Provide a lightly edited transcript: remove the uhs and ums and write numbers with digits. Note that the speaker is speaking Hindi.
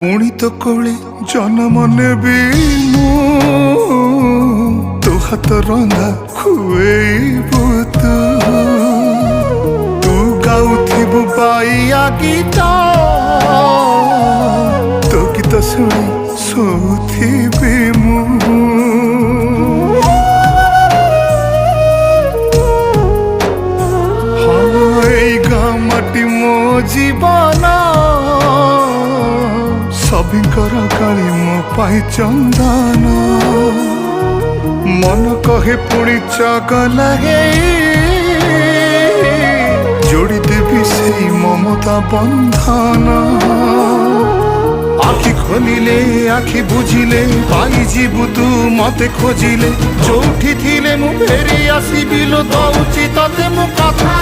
पुणी तो कोले जन्म नेबी तो हाथ रंधा खुएबू तू गाउथिबु बाइया गीत तो गीत शुणी सोथिबी मु माटी मो जीवन सबिंकर काली मो पाई चंदन मन कहे पुणी चगलागे जोड़ी देवी से ममता बंधन आखि खोलिले आखि बुझिले पाई जीवु तू मते खोजिले जोठी थिले मु फेरी आसीबी लो दउची तते मु कथा।